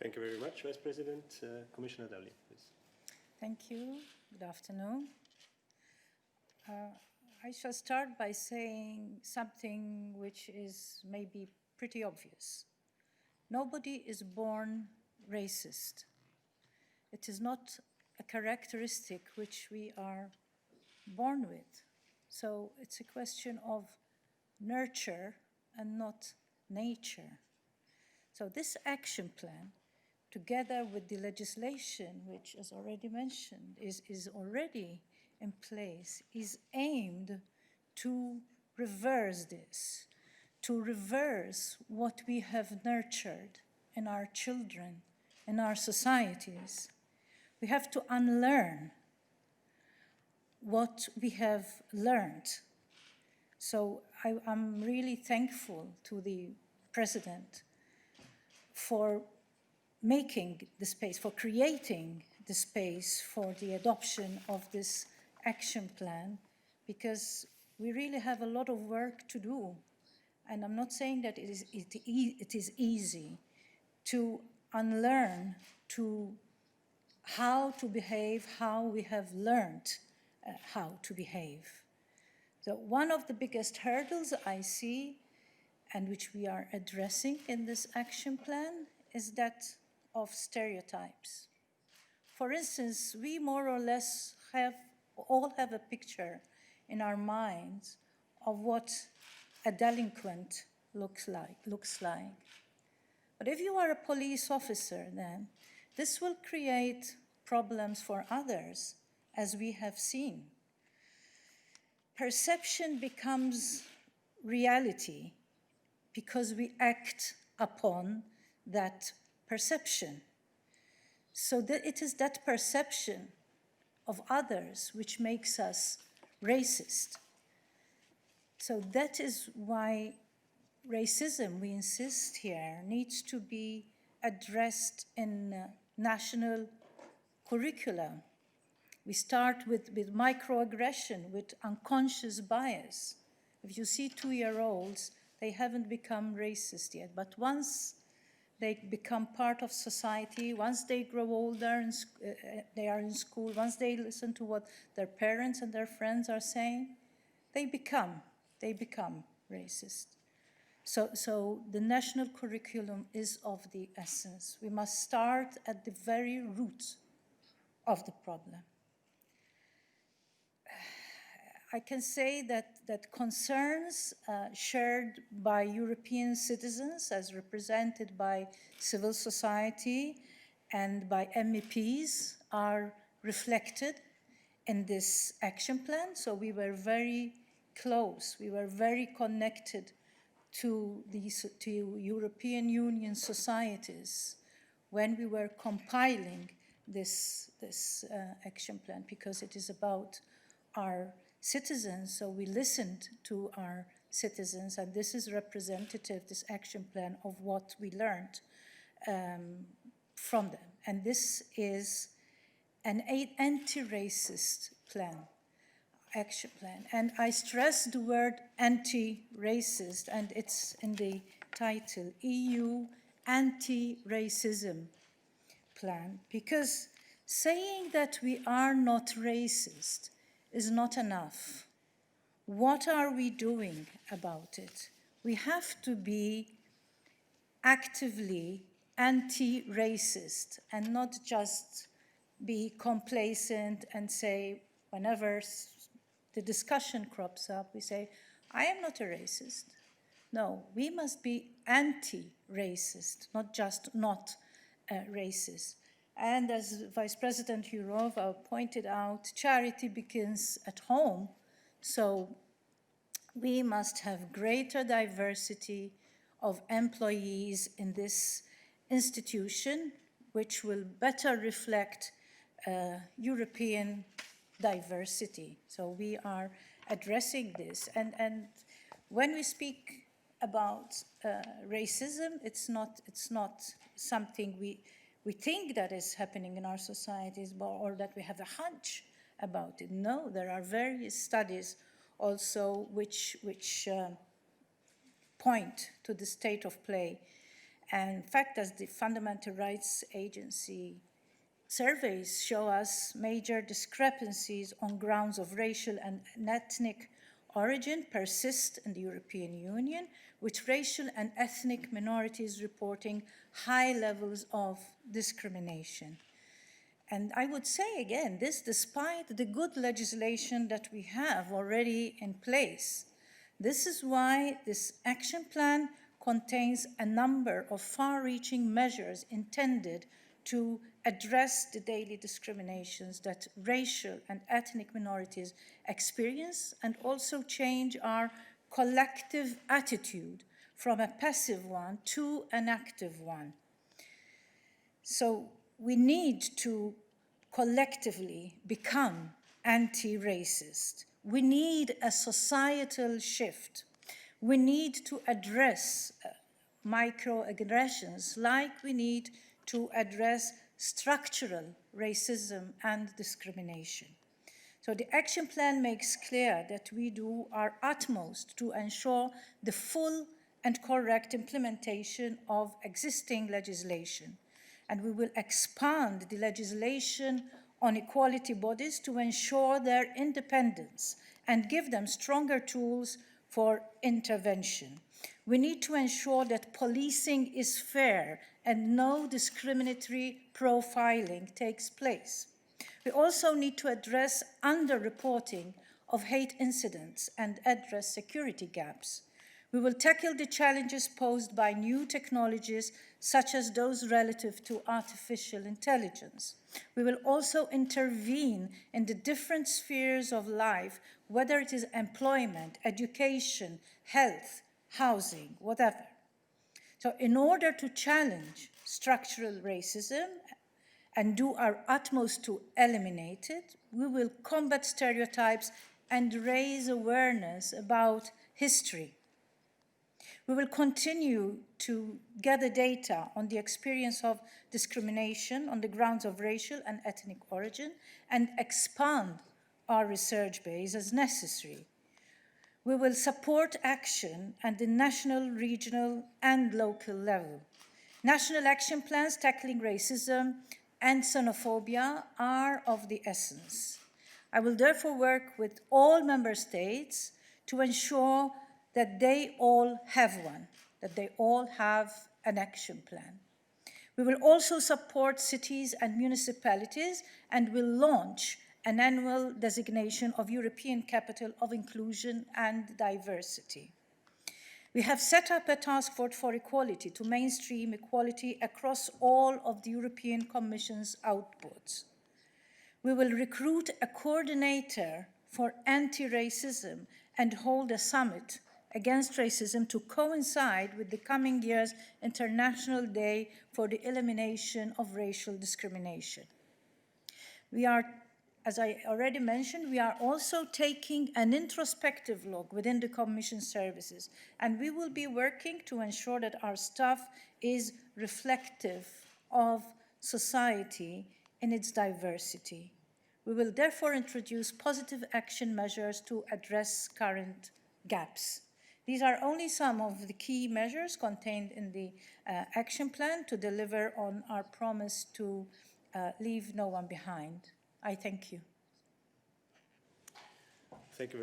Thank you very much, Vice President. Commissioner Dalli, please. Thank you. Good afternoon. I shall start by saying something which is maybe pretty obvious. Nobody is born racist. It is not a characteristic which we are born with. So it's a question of nurture and not nature. So this action plan, together with the legislation, which, as already mentioned, is already in place, is aimed to reverse this, to reverse what we have nurtured in our children, in our societies. We have to unlearn what we have learned. So I'm really thankful to the President for making the space, for creating the space for the adoption of this action plan, because we really have a lot of work to do. And I'm not saying that it is easy to unlearn to how to behave, how we have learned how to behave. So one of the biggest hurdles I see, and which we are addressing in this action plan, is that of stereotypes. For instance, we more or less all have a picture in our minds of what a delinquent looks like. But if you are a police officer, then this will create problems for others, as we have seen. Perception becomes reality because we act upon that perception. So that it is that perception of others which makes us racist. So that is why racism, we insist here, needs to be addressed in national curricula. We start with microaggression, with unconscious bias. If you see 2-year-olds, they haven't become racist yet, but once they become part of society, once they grow older, and they are in school, once they listen to what their parents and their friends are saying, they become racist. So the national curriculum is of the essence. We must start at the very root of the problem. I can say that concerns shared by European citizens, as represented by civil society and by MEPs, are reflected in this action plan. So we were very close, we were very connected to European Union societies when we were compiling this action plan, because it is about our citizens. So we listened to our citizens, and this is representative, this action plan, of what we learned from them. And this is an anti-racist plan, action plan. And I stress the word anti-racist, and it's in the title, EU Anti-Racism Plan, because saying that we are not racist is not enough. What are we doing about it? We have to be actively anti-racist and not just be complacent and say, whenever the discussion crops up, we say, I am not a racist. No, we must be anti-racist, not just not racist. And as Vice President Jourova pointed out, charity begins at home. So we must have greater diversity of employees in this institution, which will better reflect European diversity. So we are addressing this. And when we speak about racism, it's not something we think that is happening in our societies, or that we have a hunch about it. No, there are various studies also which point to the state of play. And in fact, as the Fundamental Rights Agency surveys show us, major discrepancies on grounds of racial and ethnic origin persist in the European Union, with racial and ethnic minorities reporting high levels of discrimination. And I would say again, this despite the good legislation that we have already in place. This is why this action plan contains a number of far-reaching measures intended to address the daily discriminations that racial and ethnic minorities experience, and also change our collective attitude from a passive one to an active one. So we need to collectively become anti-racist. We need a societal shift. We need to address microaggressions like we need to address structural racism and discrimination. So the action plan makes clear that we do our utmost to ensure the full and correct implementation of existing legislation. And we will expand the legislation on equality bodies to ensure their independence and give them stronger tools for intervention. We need to ensure that policing is fair and no discriminatory profiling takes place. We also need to address underreporting of hate incidents and address security gaps. We will tackle the challenges posed by new technologies, such as those relative to artificial intelligence. We will also intervene in the different spheres of life, whether it is employment, education, health, housing, whatever. So in order to challenge structural racism and do our utmost to eliminate it, we will combat stereotypes and raise awareness about history. We will continue to gather data on the experience of discrimination on the grounds of racial and ethnic origin and expand our research base as necessary. We will support action at the national, regional, and local level. National action plans tackling racism and xenophobia are of the essence. I will therefore work with all member states to ensure that they all have one, that they all have an action plan. We will also support cities and municipalities and will launch an annual designation of European Capital of Inclusion and Diversity. We have set up a task force for equality to mainstream equality across all of the European Commission's outputs. We will recruit a coordinator for anti-racism and hold a summit against racism to coincide with the coming year's International Day for the Elimination of Racial Discrimination. We are, as I already mentioned, we are also taking an introspective look within the Commission services, and we will be working to ensure that our staff is reflective of society in its diversity. We will therefore introduce positive action measures to address current gaps. These are only some of the key measures contained in the action plan to deliver on our promise to leave no one behind. I thank you. Thank you very